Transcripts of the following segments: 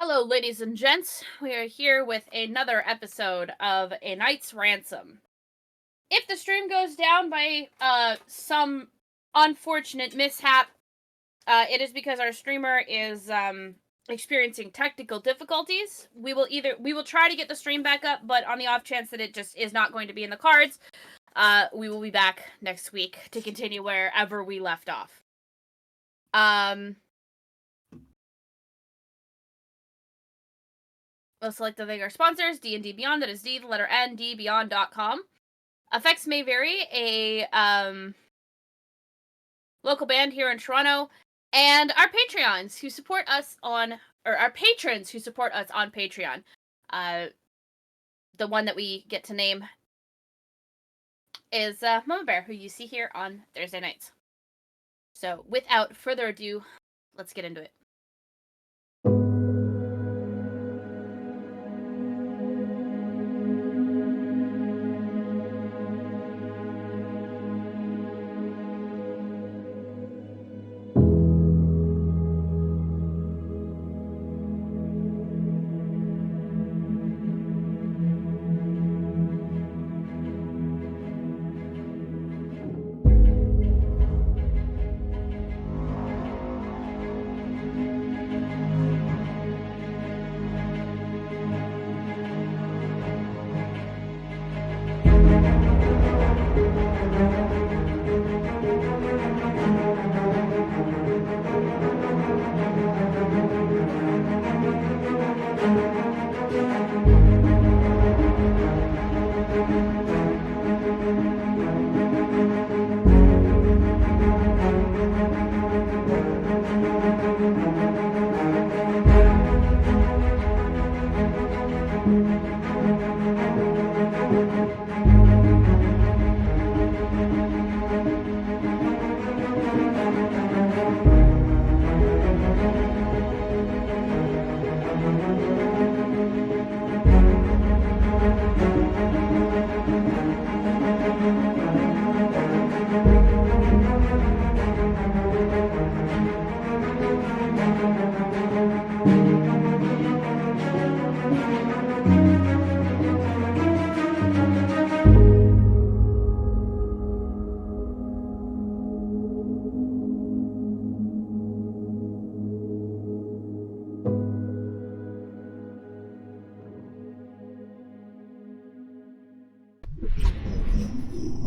Hello, ladies and gents. We are here with another episode of A Knight's Ransom. If the stream goes down by some unfortunate mishap, it is because our streamer is experiencing technical difficulties. We will try to get the stream back up, but on the off chance that it just is not going to be in the cards, we will be back next week to continue wherever we left off. Let's select to thank our sponsors, D&D Beyond, that is D, the letter N, D, Beyond.com. Effects may vary, a local band here in Toronto, and our Patreons who support us on, or our patrons who support us on Patreon. The one that we get to name is Mama Bear, who you see here on Thursday nights. So, without further ado, let's get into it.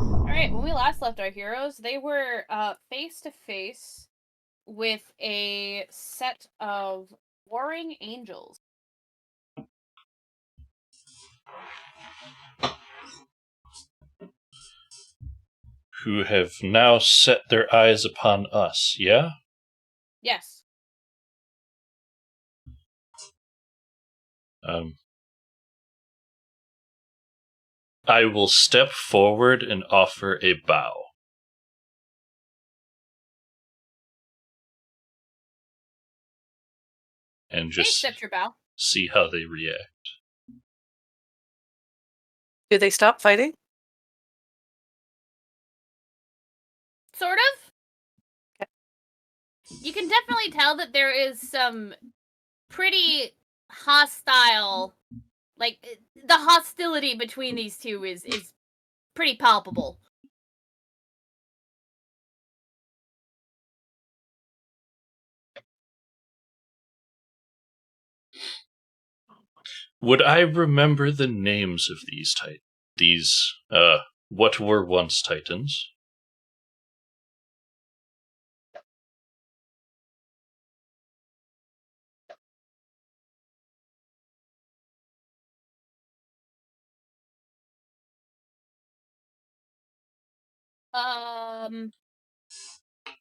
Alright, when we last left our heroes, they were face to face with a set of warring angels. Who have now set their eyes upon us, yeah? Yes. I will step forward and offer a bow. And just accept your bow. See how they react. Do they stop fighting? Sort of. You can definitely tell that there is some pretty hostile, like, the hostility between these two is pretty palpable. Would I remember the names of these what were once titans?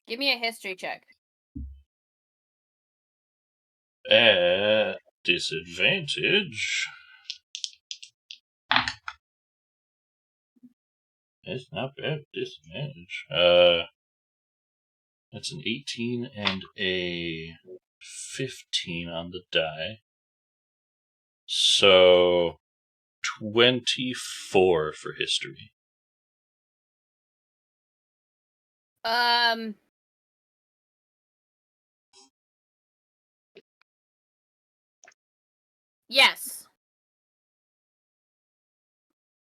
Give me a history check. At disadvantage. That's not bad. Disadvantage. That's an 18 and a 15 on the die. So 24 for history. Yes.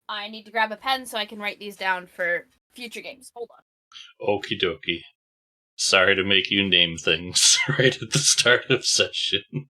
I need to grab a pen so I can write these down for future games. Hold on. Okie dokie. Sorry to make you name things right at the start of session.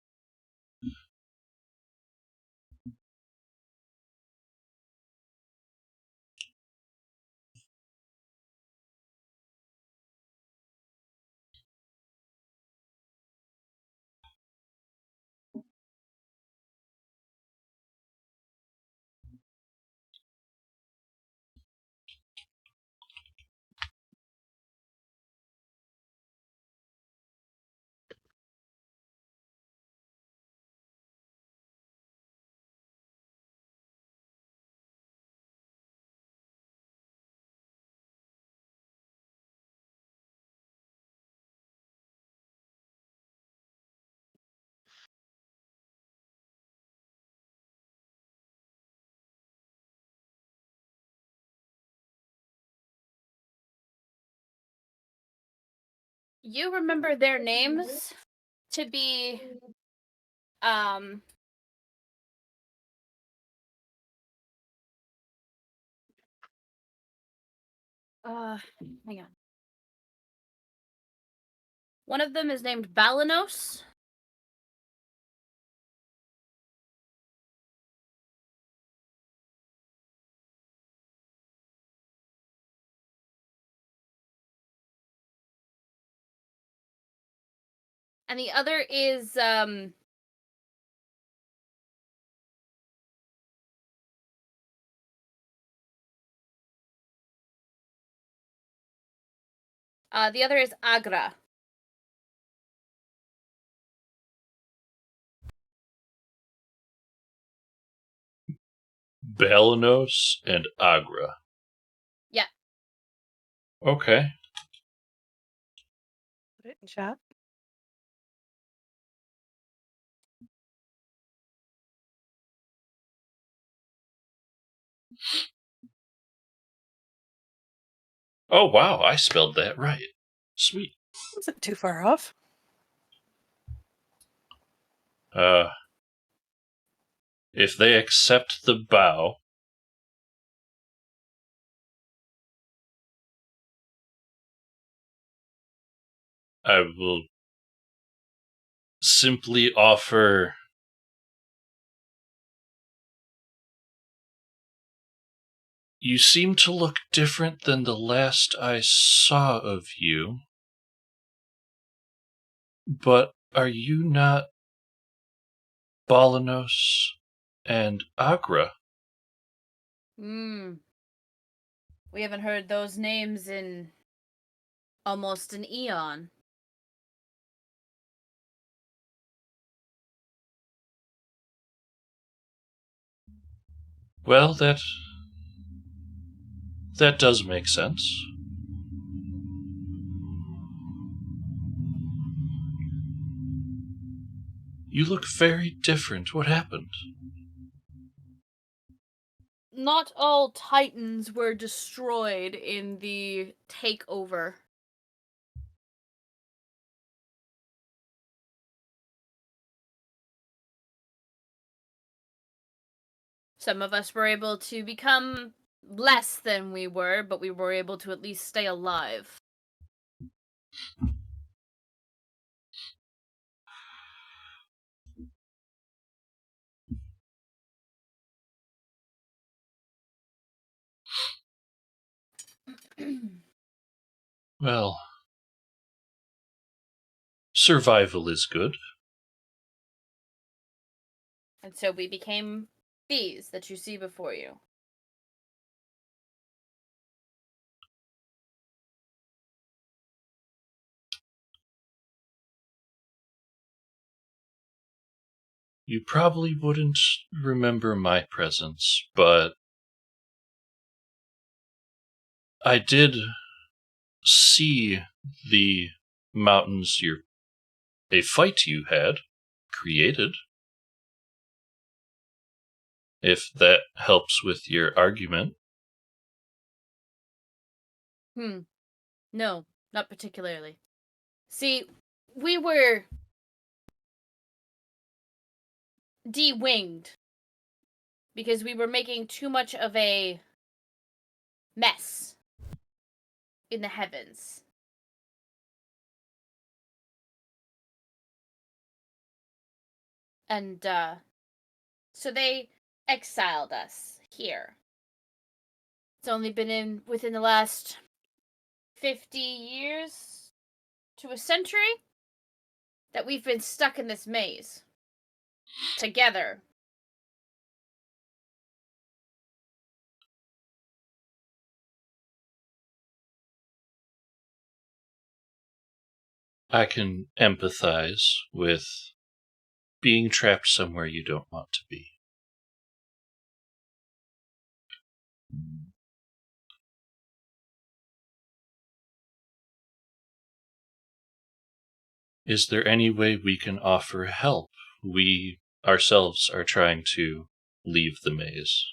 You remember their names to be, um... hang on. One of them is named Balanos. And the other is, the other is Agra. Balanos and Agra. Yeah. Okay. Put it in chat. Oh, wow, I spelled that right. Sweet. Wasn't too far off. If they accept the bow, I will simply offer you seem to look different than the last I saw of you. But are you not Balanos and Agra? We haven't heard those names in almost an eon. Well, that does make sense. You look very different. What happened? Not all Titans were destroyed in the takeover. Some of us were able to become less than we were, but we were able to at least stay alive. Well, survival is good. And so we became these that you see before you. You probably wouldn't remember my presence, but I did see the mountains a fight you had created. If that helps with your argument. No, not particularly. See, we were de-winged because we were making too much of a mess in the heavens. And, so they exiled us here. It's only been within the last 50 years to a century that we've been stuck in this maze. Together. I can empathize with being trapped somewhere you don't want to be. Is there any way we can offer help? We ourselves are trying to leave the maze.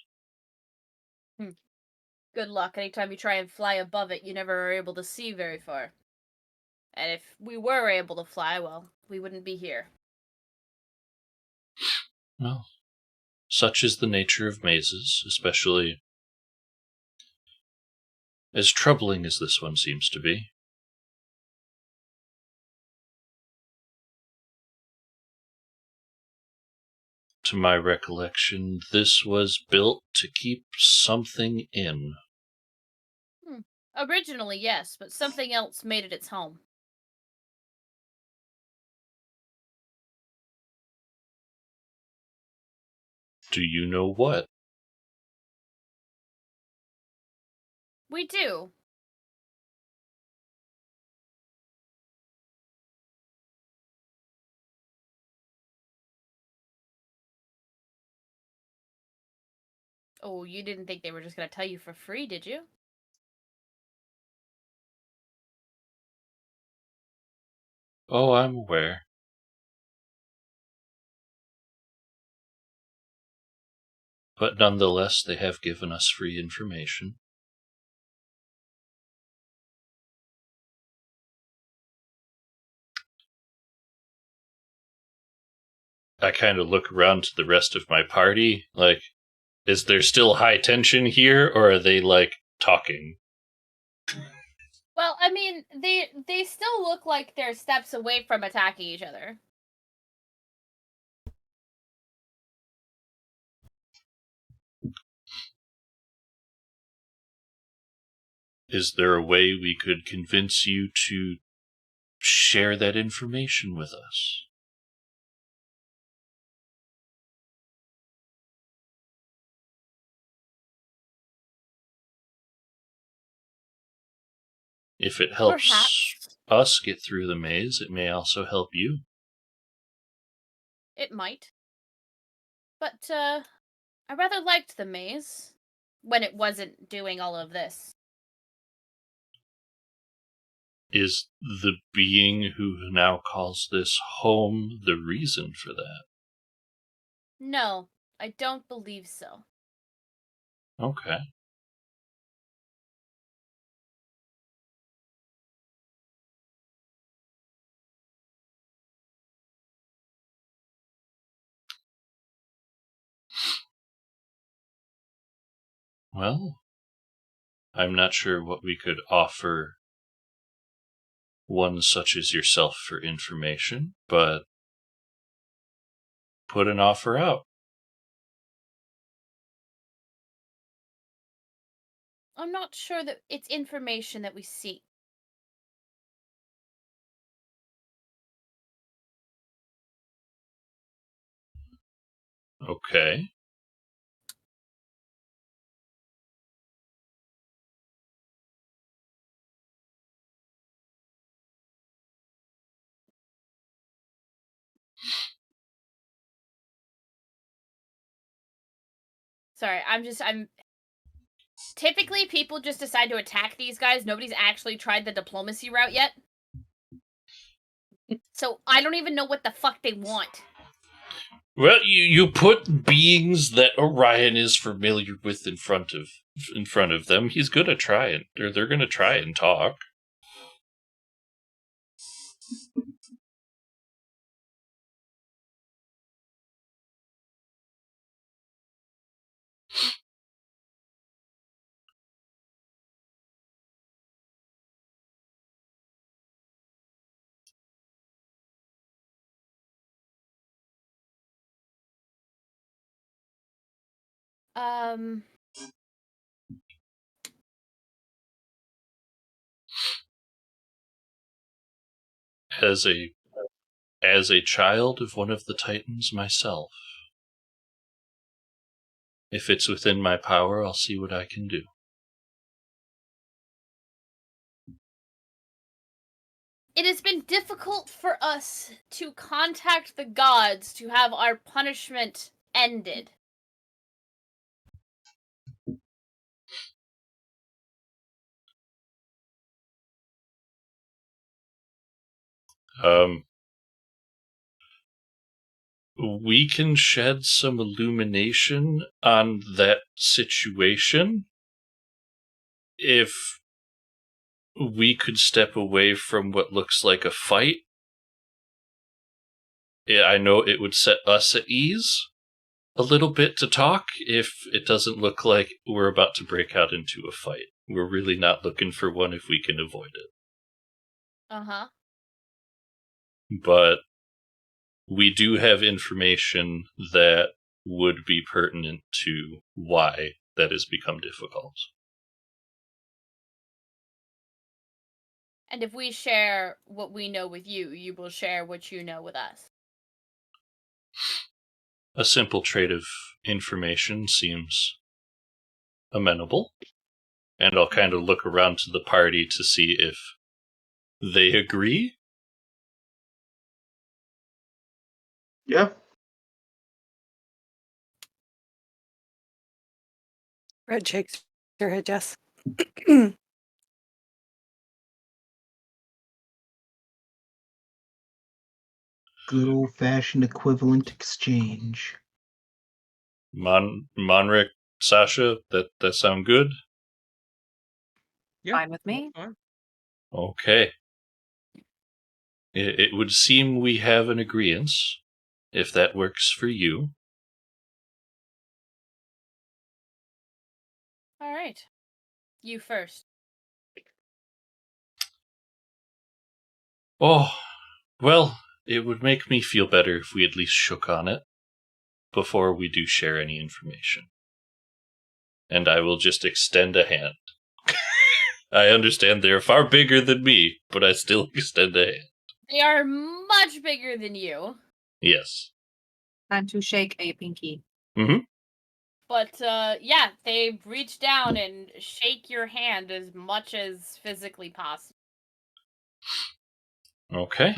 Good luck. Anytime you try and fly above it, you never are able to see very far. And if we were able to fly, well, we wouldn't be here. Well, such is the nature of mazes, especially as troubling as this one seems to be. To my recollection, this was built to keep something in. Originally, yes, but something else made it its home. Do you know what? We do. Oh, you didn't think they were just going to tell you for free, did you? Oh, I'm aware. But nonetheless, they have given us free information. I kind of look around to the rest of my party, like, is there still high tension here, or are they, like, talking? Well, I mean, they still look like they're steps away from attacking each other. Is there a way we could convince you to share that information with us? If it helps Perhaps. us get through the maze, it may also help you. It might. But, I rather liked the maze when it wasn't doing all of this. Is the being who now calls this home the reason for that? No, I don't believe so. Okay. Well, I'm not sure what we could offer one such as yourself for information, but put an offer out. I'm not sure that it's information that we seek. Okay. Sorry, I'm typically people just decide to attack these guys. Nobody's actually tried the diplomacy route yet. So I don't even know what the fuck they want. Well, you put beings that Orion is familiar with in front of them. He's gonna try and they're gonna try and talk. Um, As a child of one of the Titans myself, if it's within my power, I'll see what I can do. it has been difficult for us to contact the gods to have our punishment ended. We can shed some illumination on that situation if we could step away from what looks like a fight. I know it would set us at ease a little bit to talk if it doesn't look like we're about to break out into a fight. We're really not looking for one if we can avoid it. Uh-huh. But we do have information that would be pertinent to why that has become difficult. And if we share what we know with you, you will share what you know with us. A simple trade of information seems amenable, and I'll kind of look around to the party to see if they agree. Yeah. Red shakes her head, yes. Good old-fashioned equivalent exchange. Monric, Sasha, that sound good? Fine with me. Fine. Okay. It would seem we have an agreement, if that works for you. All right. You first. Oh, well, it would make me feel better if we at least shook on it before we do share any information. And I will just extend a hand. I understand they are far bigger than me, but I still extend a hand. They are much bigger than you. Yes. Time to shake a pinky. Mm-hmm. But, yeah, they reach down and shake your hand as much as physically possible. Okay.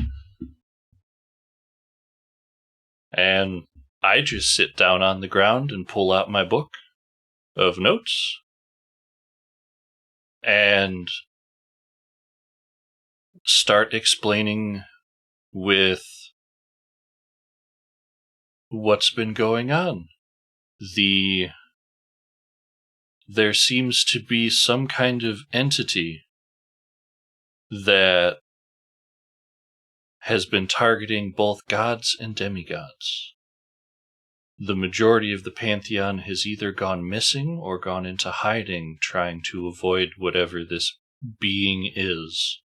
And I just sit down on the ground and pull out my book of notes and start explaining with what's been going on. There seems to be some kind of entity that has been targeting both gods and demigods. The majority of the pantheon has either gone missing or gone into hiding, trying to avoid whatever this being is,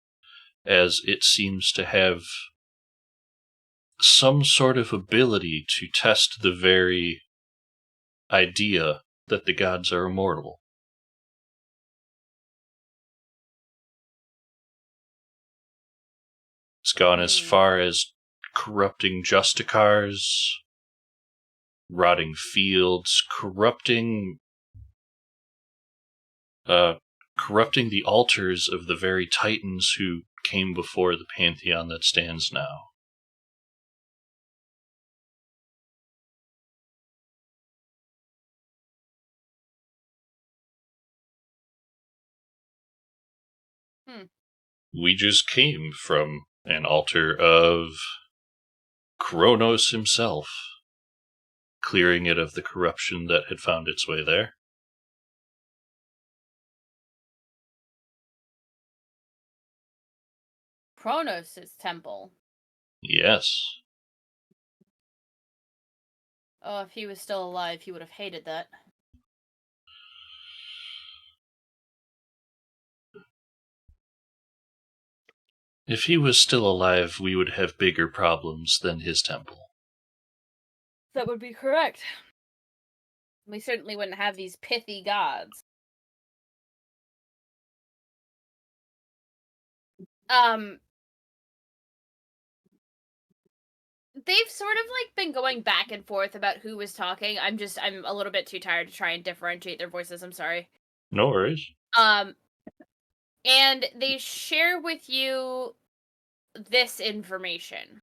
as it seems to have some sort of ability to test the very idea that the gods are immortal. It's gone as far as corrupting justicars, rotting fields, corrupting the altars of the very titans who came before the pantheon that stands now. We just came from an altar of Kronos himself, clearing it of the corruption that had found its way there. Kronos' temple. Yes. Oh, if he was still alive, he would have hated that. If he was still alive, we would have bigger problems than his temple. That would be correct. We certainly wouldn't have these pithy gods. They've sort of like been going back and forth about who was talking. I'm a little bit too tired to try and differentiate their voices. I'm sorry. No worries. And they share with you this information.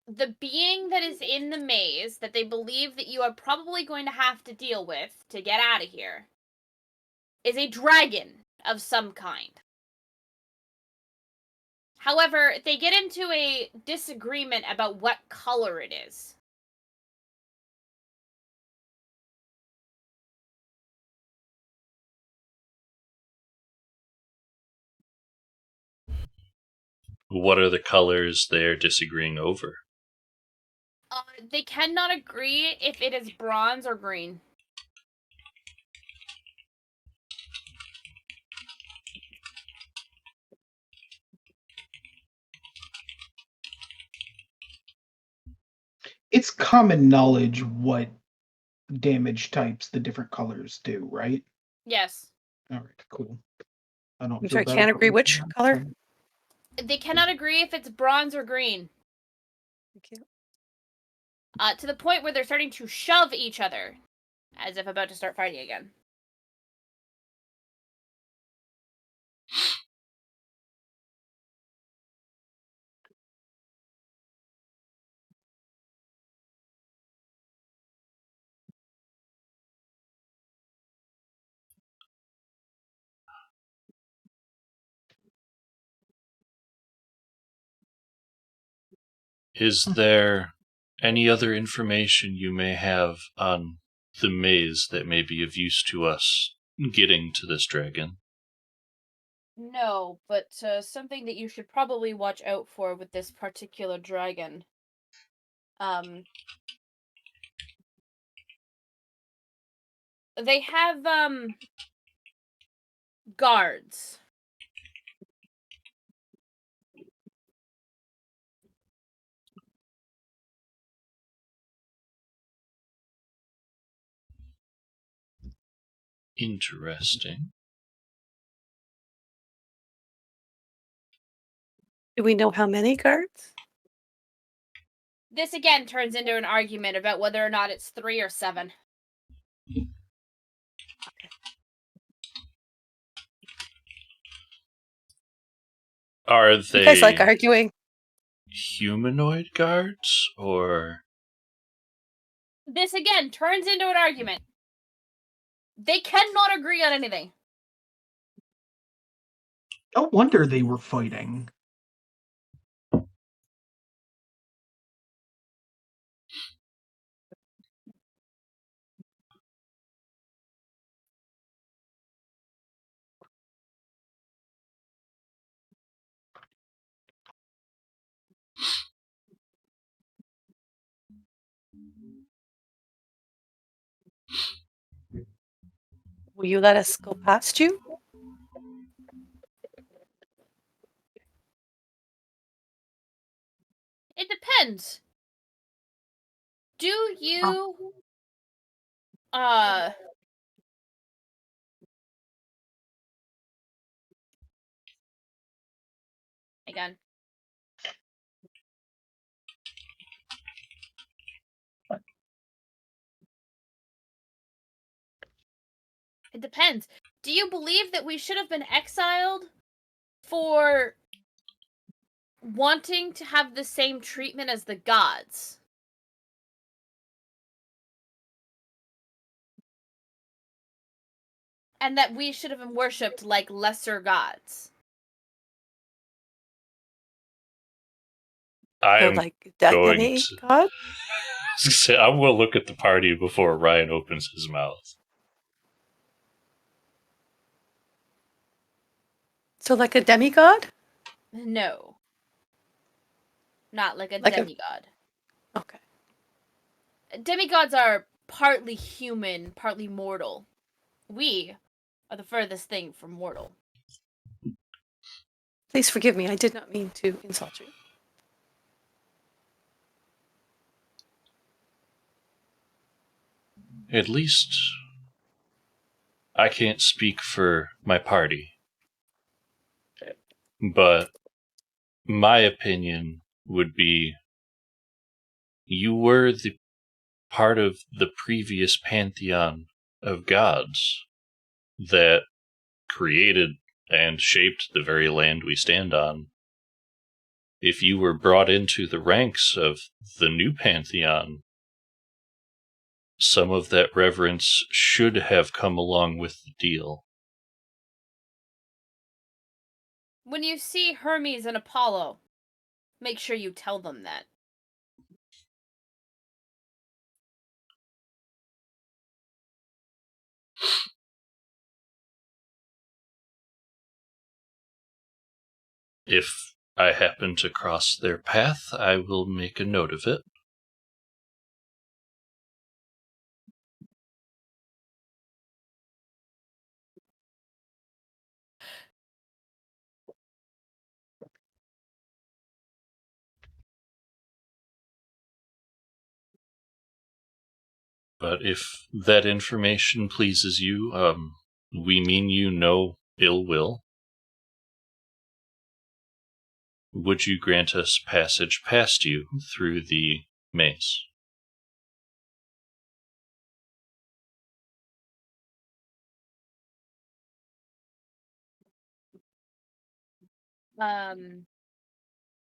The being that is in the maze that they believe that you are probably going to have to deal with to get out of here is a dragon of some kind. However, they get into a disagreement about what color it is. What are the colors they're disagreeing over? They cannot agree if it is bronze or green. It's common knowledge what damage types the different colors do, right? Yes. All right, cool. I don't I'm feel sorry, bad can't about agree which looking at color? them. They cannot agree if it's bronze or green. Thank you. To the point where they're starting to shove each other, as if about to start fighting again. Is there any other information you may have on the maze that may be of use to us getting to this dragon? No, but something that you should probably watch out for with this particular dragon. They have, guards. Interesting. Do we know how many guards? This again turns into an argument about whether or not it's 3 or 7. Are You guys like they arguing? humanoid guards, or This again turns into an argument. They cannot agree on anything. No wonder they were fighting. Will you let us go past you? It depends. Do you again. It depends. Do you believe that we should have been exiled for wanting to have the same treatment as the gods? And that we should have been worshipped like lesser gods? I So am like going demi to god? say I'm going to look at the party before Ryan opens his mouth. So like a demigod? No. Not like a Like a- demigod. Okay. Demigods are partly human, partly mortal. We are the furthest thing from mortal. Please forgive me. I did not mean to insult you. At least I can't speak for my party, but my opinion would be you were the part of the previous pantheon of gods that created and shaped the very land we stand on. If you were brought into the ranks of the new pantheon, some of that reverence should have come along with the deal. When you see Hermes and Apollo, make sure you tell them that. If I happen to cross their path, I will make a note of it. But if that information pleases you, we mean you no ill will. Would you grant us passage past you through the maze?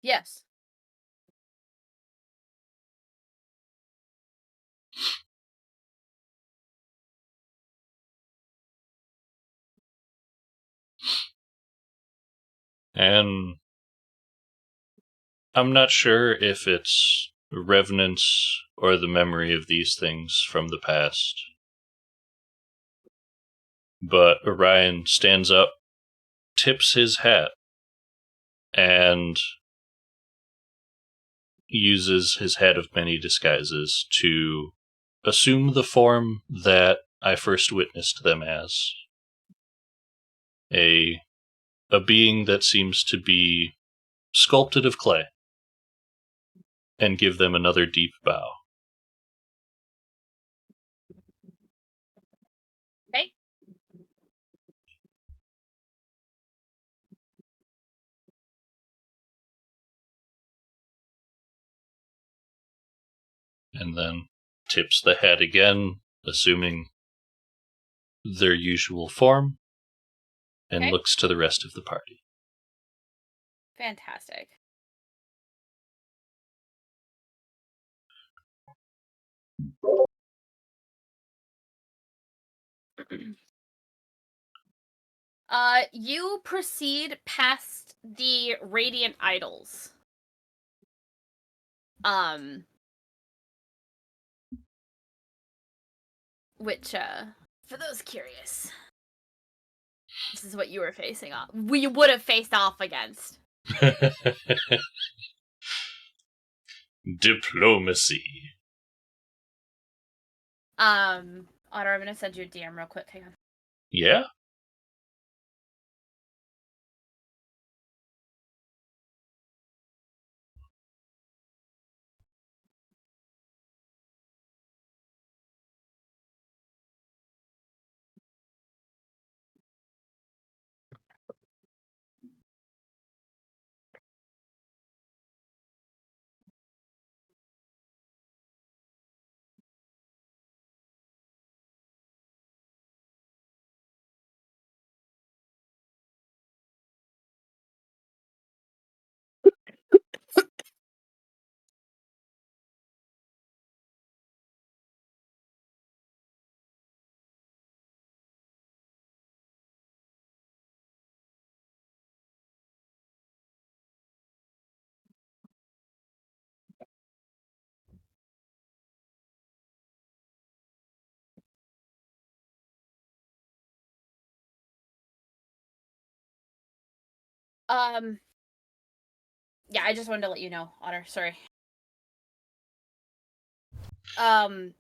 Yes. And I'm not sure if it's revenants or the memory of these things from the past, but Orion stands up, tips his hat, and uses his hat of many disguises to assume the form that I first witnessed them as. A being that seems to be sculpted of clay, and give them another deep bow. Okay. And then tips the hat again, assuming their usual form, and Okay. looks to the rest of the party. Fantastic. You proceed past the Radiant Idols. Which, for those curious, this is what you were facing off. We would have faced off against. Diplomacy. Otter, I'm gonna send you a DM real quick. Hang on. Yeah? Yeah, I just wanted to let you know, Otter. Sorry. I'm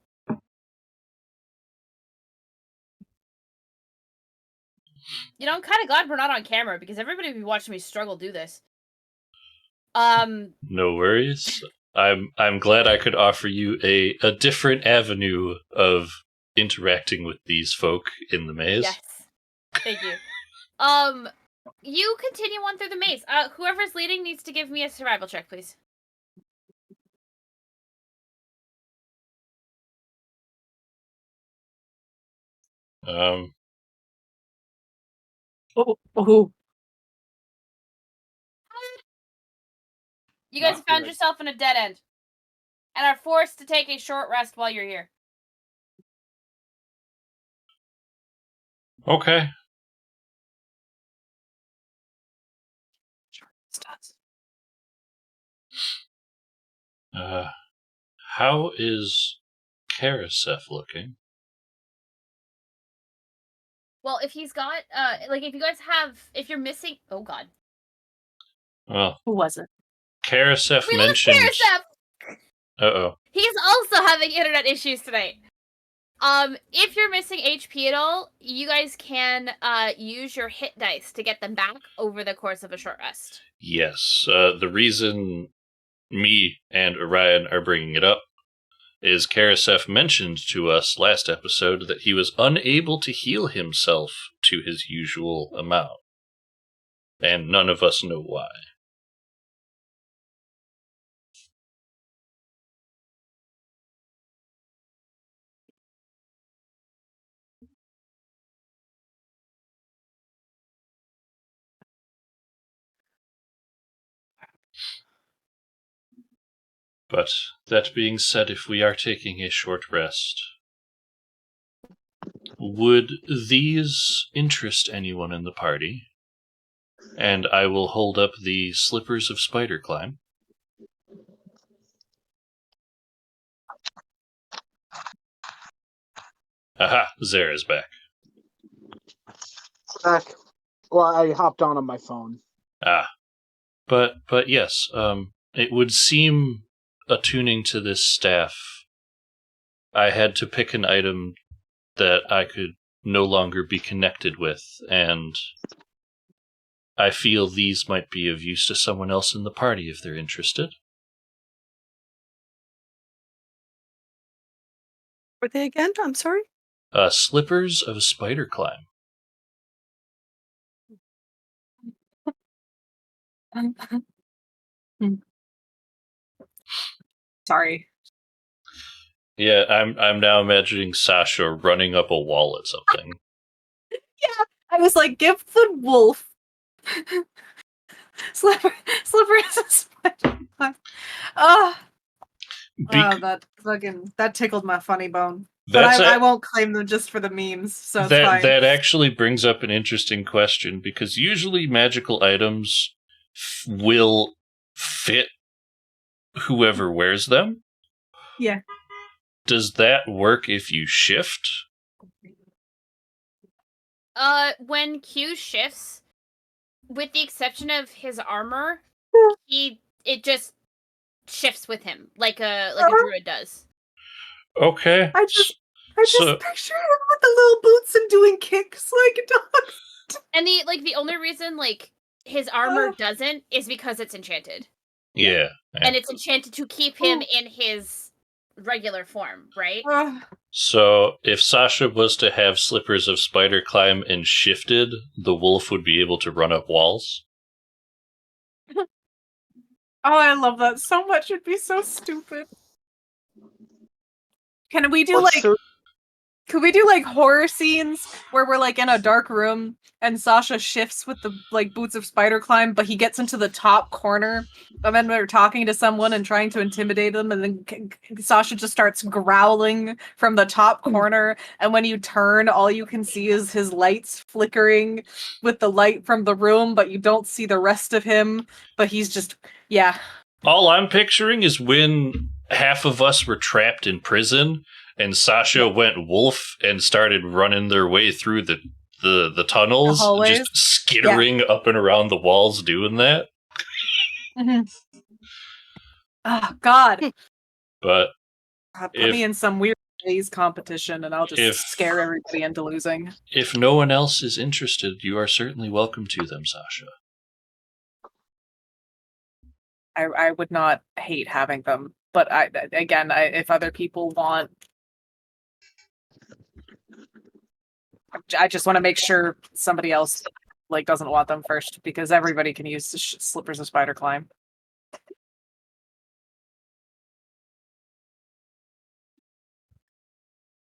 kind of glad we're not on camera because everybody would be watching me struggle do this. No worries. I'm glad I could offer you a different avenue of interacting with these folk in the maze. Yes. Thank you. You continue on through the maze. Whoever's leading needs to give me a survival check, please. Oh. You guys Not found good. yourself in a dead end and are forced to take a short rest while you're here. Okay. Sure, this does. How is Karasef looking? Well, if he's got, if you guys have, if you're missing, oh god. Well, Who was it? Karasef We lost mentioned... Karasef! Uh-oh. He's also having internet issues tonight. If you're missing HP at all, you guys can, use your hit dice to get them back over the course of a short rest. Yes. The reason me and Orion are bringing it up is Karasef mentioned to us last episode that he was unable to heal himself to his usual amount. And none of us know why. But that being said, if we are taking a short rest, would these interest anyone in the party? And I will hold up the Slippers of Spider Climb. Aha, Zara's back. Back. Well, I hopped on my phone. But yes, it would seem attuning to this staff, I had to pick an item that I could no longer be connected with, and I feel these might be of use to someone else in the party if they're interested. Were they again? I'm sorry? Slippers of Spider Climb. Sorry. Yeah, I'm now imagining Sasha running up a wall at something. Yeah, I was like, give the wolf slippers and spider. Oh, that tickled my funny bone. But I won't claim them just for the memes, so it's fine. That actually brings up an interesting question, because usually magical items will fit whoever wears them. Yeah. Does that work if you shift? When Q shifts, with the exception of his armor, it just shifts with him, like a druid does. Okay. I just picture him with the little boots and doing kicks like a dog. And the only reason his armor doesn't is because it's enchanted. Yeah. And it's enchanted to keep him in his regular form, right? So if Sasha was to have Slippers of Spider Climb and shifted, the wolf would be able to run up walls? Oh, I love that so much. It'd be so stupid. Can we do could we do horror scenes where we're in a dark room and Sasha shifts with the boots of Spider Climb, but he gets into the top corner and then they're talking to someone and trying to intimidate them, and then Sasha just starts growling from the top corner, and when you turn, all you can see is his lights flickering with the light from the room, but you don't see the rest of him, but he's just, yeah. All I'm picturing is when half of us were trapped in prison and Sasha went wolf and started running their way through the tunnels, just skittering up and around the walls doing that. Mm-hmm. Oh, God. But put me in some weird maze competition and I'll just scare everybody into losing. If no one else is interested, you are certainly welcome to them, Sasha. I would not hate having them, but if other people want... I just want to make sure somebody else doesn't want them first, because everybody can use the slippers of spider climb.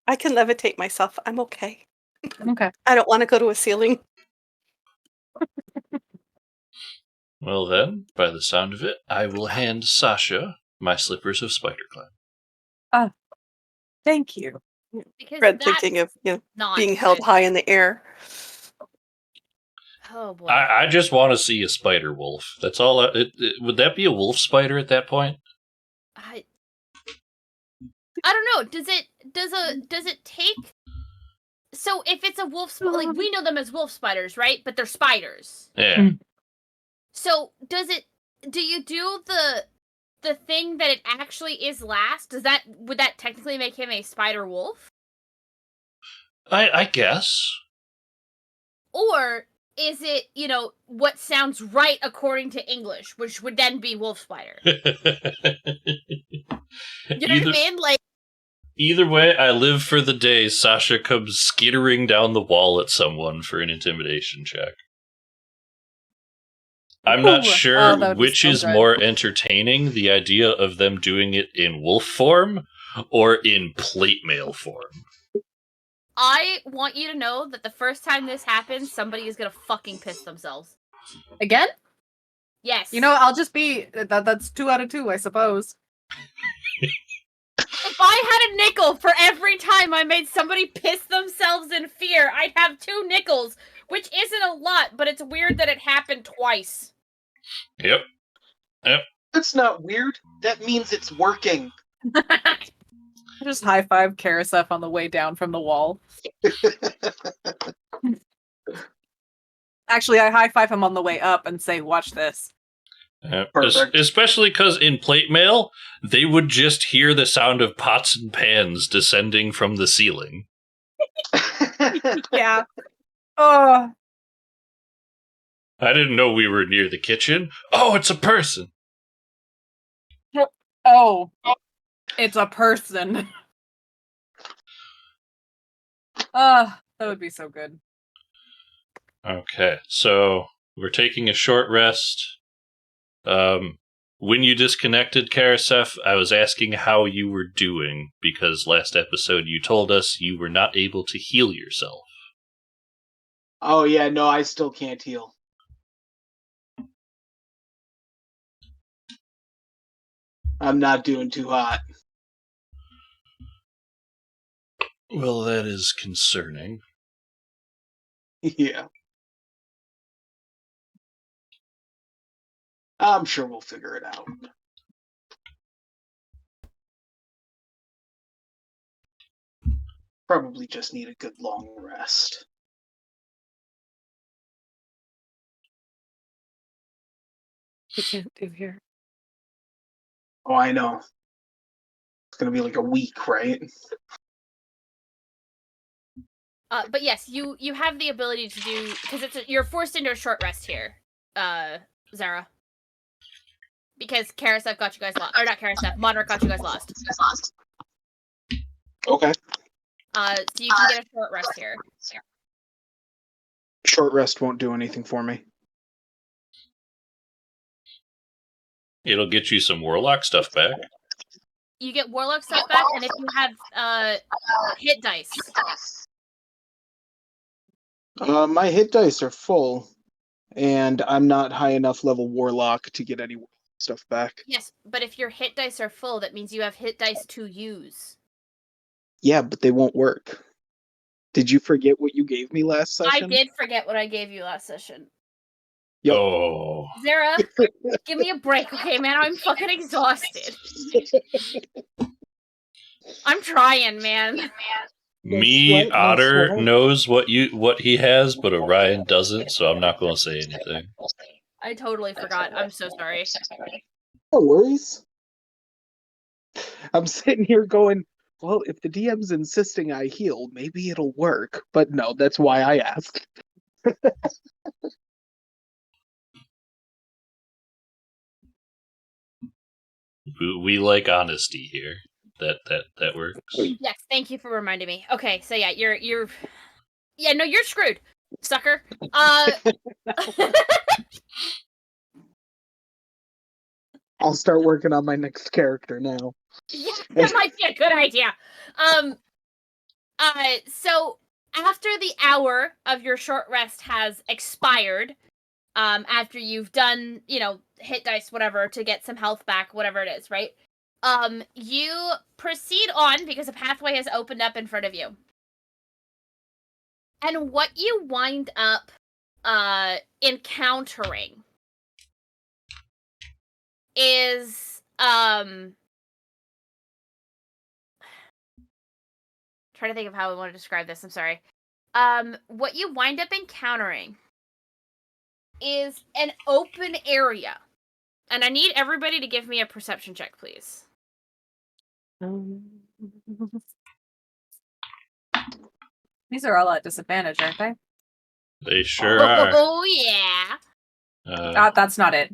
I can levitate myself. I'm okay. Okay. I don't want to go to a ceiling. Well then, by the sound of it, I will hand Sasha my slippers of spider climb. Thank you. Because Fred that's thinking of not being held good. high in the air. Oh boy. I just want to see a spider wolf. That's all. Would that be a wolf spider at that point? I don't know. Does it take? So if it's a wolf, like we know them as wolf spiders, right? But they're spiders. Yeah. So do you do the thing that it actually is last? Would that technically make him a spider wolf? I guess. Or is it, what sounds right according to English, which would then be wolf spider? You know what I mean? Either way, I live for the day Sasha comes skittering down the wall at someone for an intimidation check. I'm not sure which is more entertaining, the idea of them doing it in wolf form or in plate mail form. I want you to know that the first time this happens, somebody is gonna fucking piss themselves. Again? Yes. I'll just be... That's 2 out of 2, I suppose. If I had a nickel for every time I made somebody piss themselves in fear, I'd have 2 nickels, which isn't a lot, but it's weird that it happened twice. Yep. That's not weird. That means it's working. I just high-five Karasef on the way down from the wall. Actually, I high-five him on the way up and say, watch this. Especially because in plate mail, they would just hear the sound of pots and pans descending from the ceiling. Yeah. Oh. I didn't know we were near the kitchen. Oh, it's a person. Oh. It's a person. That would be so good. Okay, so we're taking a short rest. When you disconnected, Karasef, I was asking how you were doing, because last episode you told us you were not able to heal yourself. Oh yeah, no, I still can't heal. I'm not doing too hot. Well, that is concerning. Yeah. I'm sure we'll figure it out. Probably just need a good long rest. We can't do here. Oh, I know. It's gonna be like a week, right? But yes, you have the ability to do, because you're forced into a short rest here, Zara. Because Karasef got you guys lost, or not Karasef, Monarch got you guys lost. Okay. So you can get a short rest here. Short rest won't do anything for me. It'll get you some warlock stuff back. You get warlock stuff back, and if you have hit dice. My hit dice are full, and I'm not high enough level warlock to get any stuff back. Yes, but if your hit dice are full, that means you have hit dice to use. Yeah, but they won't work. Did you forget what you gave me last session? I did forget what I gave you last session. Yep. Oh. Zara, give me a break, okay, man? I'm fucking exhausted. I'm trying, man. Me, Otter, knows what he has, but Orion doesn't, so I'm not going to say anything. I totally forgot. I'm so sorry. No worries. I'm sitting here going, well, if the DM's insisting I heal, maybe it'll work. But no, that's why I asked. We like honesty here. That works. Yes, thank you for reminding me. Okay, so yeah, you're Yeah, no, you're screwed, sucker. I'll start working on my next character now. Yeah, that might be a good idea. So after the hour of your short rest has expired, after you've done, hit dice, whatever, to get some health back, whatever it is, right? You proceed on because a pathway has opened up in front of you. And what you wind up, encountering is, trying to think of how I want to describe this, I'm sorry. What you wind up encountering is an open area. And I need everybody to give me a perception check, please. These are all at disadvantage, aren't they? They sure are. Oh, yeah. That's not it.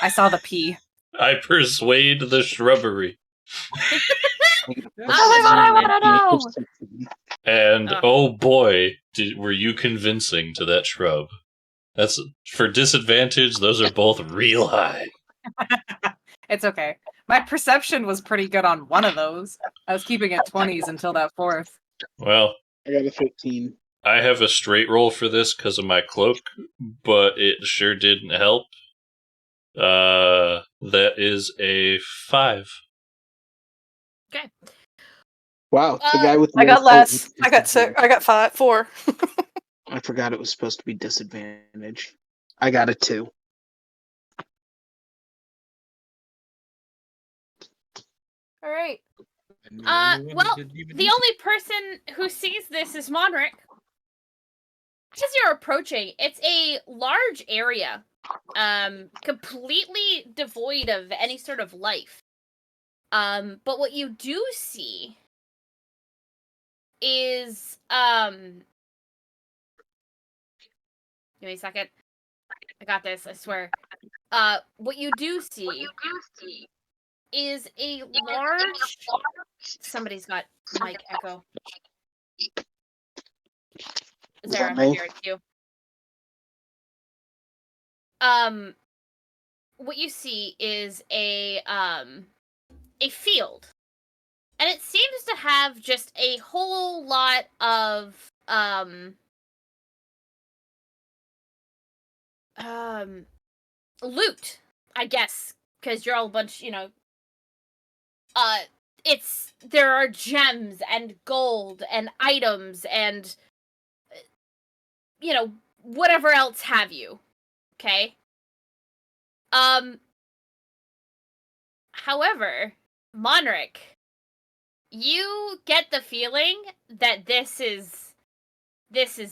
I saw the P. I persuade the shrubbery. I want to know! And oh boy, were you convincing to that shrub. That's for disadvantage, those are both real high. It's okay. My perception was pretty good on one of those. I was keeping it 20s until that fourth. Well, I got a 15. I have a straight roll for this because of my cloak, but it sure didn't help. That is a 5. Okay. Wow, the guy with the I got most- less. I got 6. I got 4. I forgot it was supposed to be disadvantage. I got a 2. All right. And Well, the only person who sees this is Monric. As you're approaching, it's a large area, completely devoid of any sort of life. But what you do see is, give me a second. I got this, I swear. What you do see is a large... Somebody's got mic echo. Zara, that me? here, it's you. What you see is a field. And it seems to have just a whole lot of, loot, I guess, because you're all a bunch, there are gems and gold and items and, whatever else have you, okay? However, Monric, you get the feeling that this is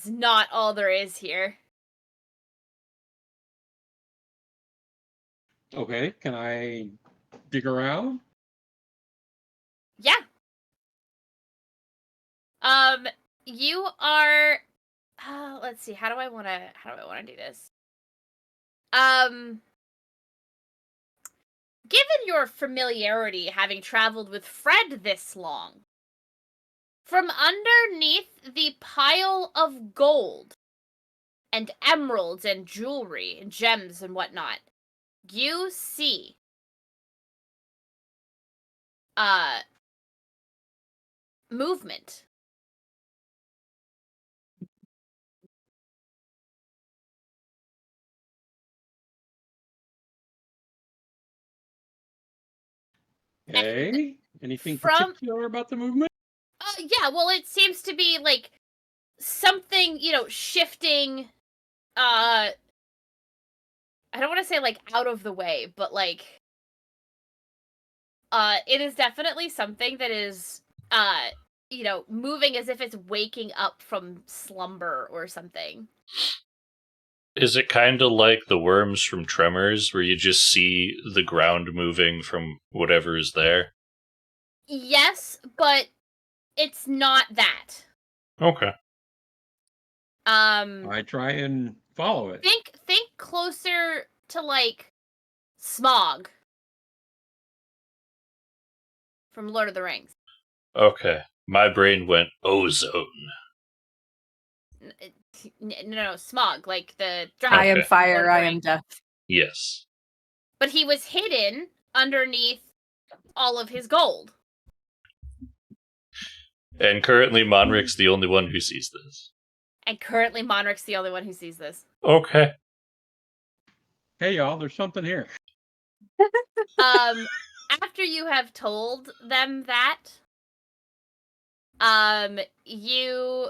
not all there is here. Okay, can I dig around? Yeah. You are... let's see. How do I want to do this? Given your familiarity having traveled with Fred this long, from underneath the pile of gold and emeralds and jewelry and gems and whatnot, you see movement. Okay. Anything From- particular about the movement? Yeah, well, it seems to be like something, shifting, I don't want to say like out of the way, but like, it is definitely something that is, moving as if it's waking up from slumber or something. Is it kind of like the worms from Tremors, where you just see the ground moving from whatever is there? Yes, but it's not that. Okay. I try and follow it. Think closer to like Smog from Lord of the Rings. Okay. My brain went ozone. No, smog, like the I am Okay. fire, I Lord am death. Yes. But he was hidden underneath all of his gold. And currently Monric's the only one who sees this. And currently Monric's the only one who sees this. Okay. Hey, y'all, there's something here. After you have told them that, you,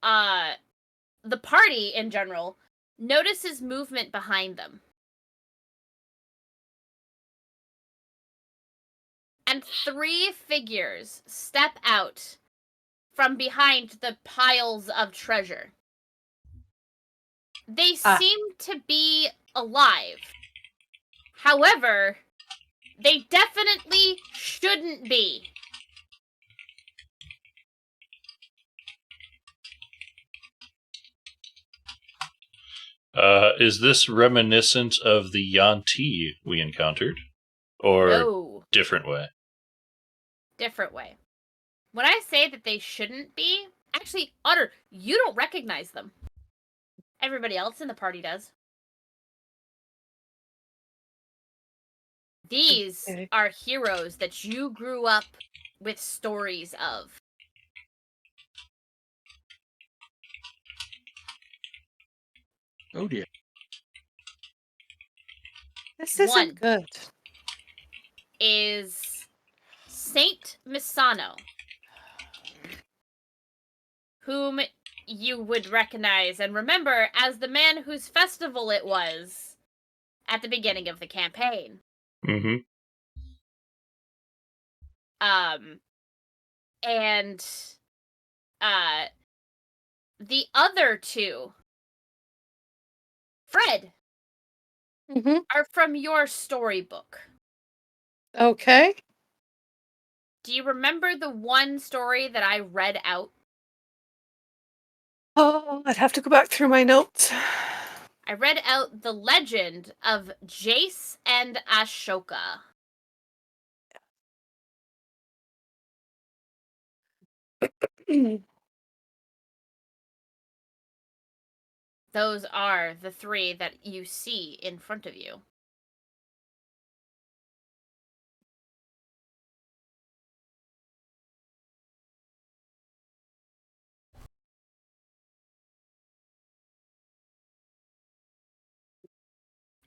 the party in general notices movement behind them. And 3 figures step out from behind the piles of treasure. They seem to be alive. However, they definitely shouldn't be. Is this reminiscent of the Yanti we encountered? Or No. different way? Different way. When I say that they shouldn't be, actually, Otter, you don't recognize them. Everybody else in the party does. These are heroes that you grew up with stories of. Oh dear. This isn't One. good. Is Saint Misano, whom you would recognize and remember as the man whose festival it was at the beginning of the campaign. Mm-hmm. And the other 2, Fred, Mm-hmm. are from your storybook. Okay. Do you remember the one story that I read out? Oh, I'd have to go back through my notes. I read out the legend of Jace and Ashoka. Those are the 3 that you see in front of you.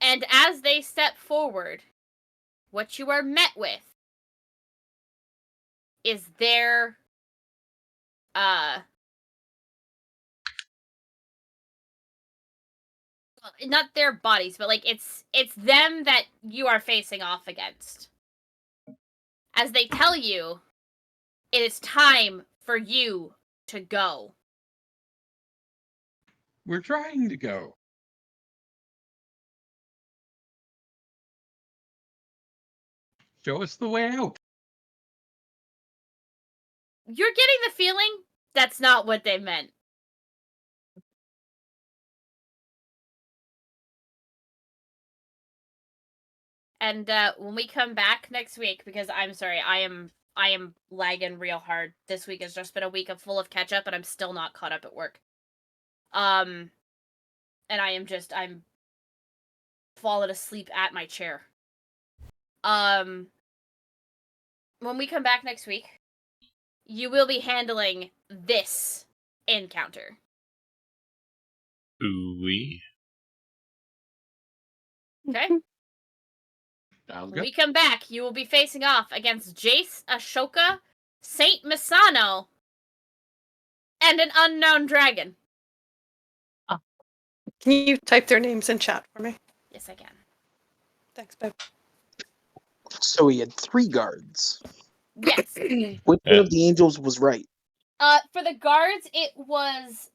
And as they step forward, what you are met with is their not their bodies, but like it's them that you are facing off against. As they tell you, it is time for you to go. We're trying to go. Show us the way out. You're getting the feeling that's not what they meant. And when we come back next week, because I'm sorry, I am lagging real hard. This week has just been a week full of catch up, and I'm still not caught up at work. And I'm falling asleep at my chair. When we come back next week, you will be handling this encounter. Ooh-wee. Okay? Sounds When good. we come back, you will be facing off against Jace, Ashoka, Saint Misano, and an unknown dragon. Can you type their names in chat for me? Yes, I can. Thanks, babe. So he had 3 guards. Yes. Which one of the angels was right? For the guards, it was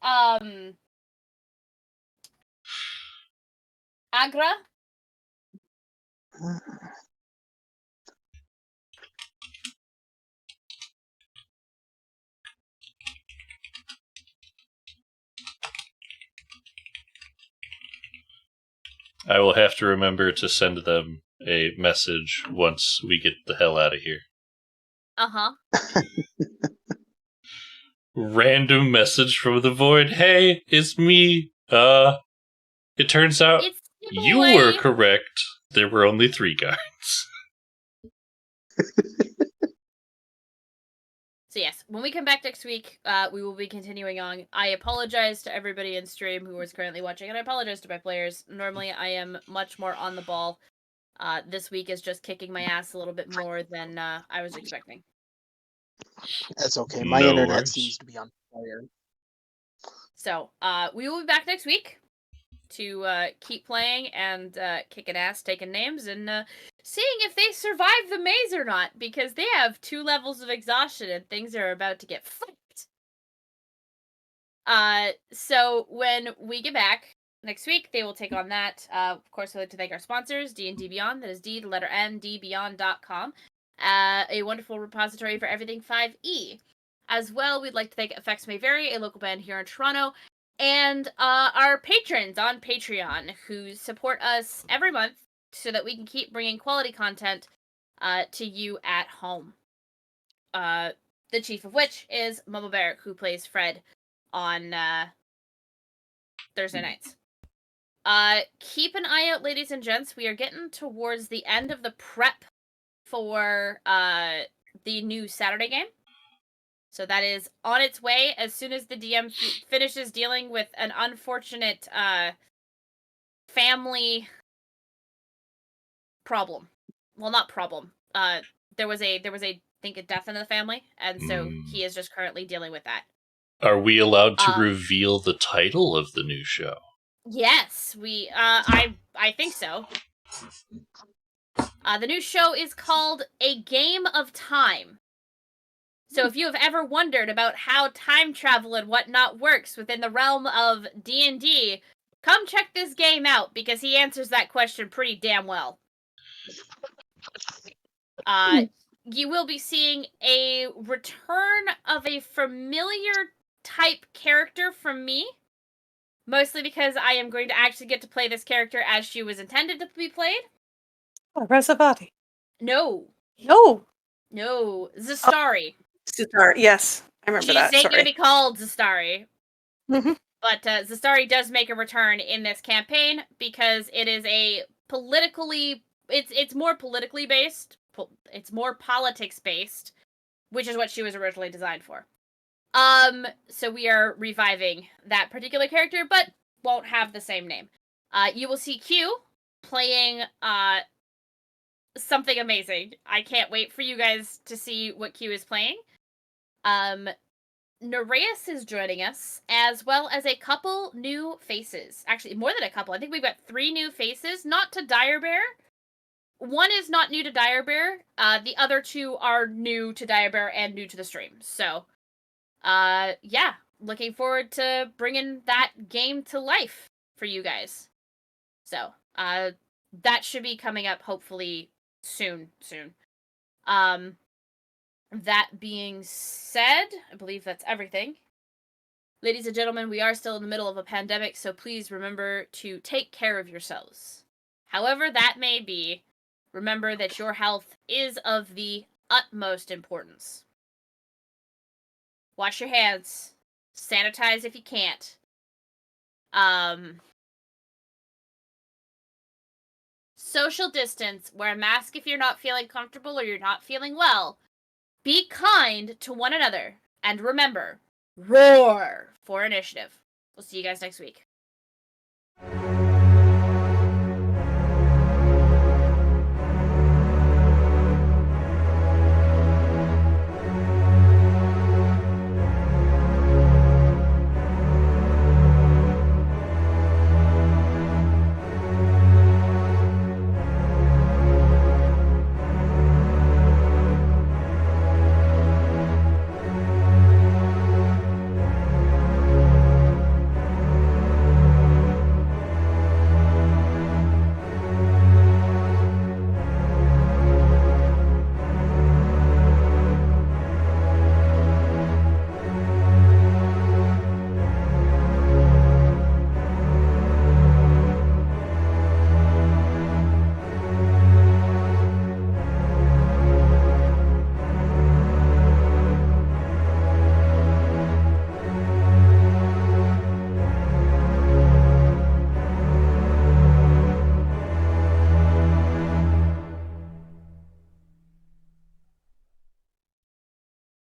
Agra. I will have to remember to send them a message once we get the hell out of here. Uh-huh. Random message from the void. Hey, it's me. It turns out It's you boy. were correct. There were only 3 guards. So yes, when we come back next week, we will be continuing on. I apologize to everybody in stream who is currently watching, and I apologize to my players. Normally, I am much more on the ball. This week is just kicking my ass a little bit more than I was expecting. That's okay. My No internet worries. seems to be on fire. So, we will be back next week to keep playing and kicking ass, taking names, and seeing if they survive the maze or not, because they have 2 levels of exhaustion and things are about to get fucked. So when we get back next week, they will take on that. Of course, I'd like to thank our sponsors, D&D Beyond. That is D, the letter N, dbeyond.com. A wonderful repository for everything 5e. As well, we'd like to thank Effects May Vary, a local band here in Toronto, and our patrons on Patreon who support us every month so that we can keep bringing quality content to you at home. The chief of which is Mama Bear, who plays Fred on Thursday nights. Keep an eye out, ladies and gents. We are getting towards the end of the prep for the new Saturday game. So that is on its way as soon as the DM finishes dealing with an unfortunate family problem. Well, not problem. There was a I think a death in the family, and so he is just currently dealing with that. Are we allowed to reveal the title of the new show? Yes, we I think so. The new show is called A Game of Time. So if you have ever wondered about how time travel and whatnot works within the realm of D&D, come check this game out, because he answers that question pretty damn well. You will be seeing a return of a familiar type character from me, mostly because I am going to actually get to play this character as she was intended to be played. Oh, Razavati. No. No. No. Zastari. Sitar. Yes, I remember She's that. going to Sorry. be called Zastari. Mhm. But Zastari does make a return in this campaign because it is a politically... It's more politically based. It's more politics based, which is what she was originally designed for. So we are reviving that particular character, but won't have the same name. You will see Q playing something amazing. I can't wait for you guys to see what Q is playing. Nereus is joining us, as well as a couple new faces. Actually, more than a couple. I think we've got 3 new faces, not to Dire Bear. One is not new to Dire Bear. The other 2 are new to Dire Bear and new to the stream. So, yeah, looking forward to bringing that game to life for you guys. So, that should be coming up hopefully soon. That being said, I believe that's everything. Ladies and gentlemen, we are still in the middle of a pandemic, so please remember to take care of yourselves. However that may be, remember that your health is of the utmost importance. Wash your hands. Sanitize if you can't. Social distance. Wear a mask if you're not feeling comfortable or you're not feeling well. Be kind to one another. And remember, roar for initiative. We'll see you guys next week.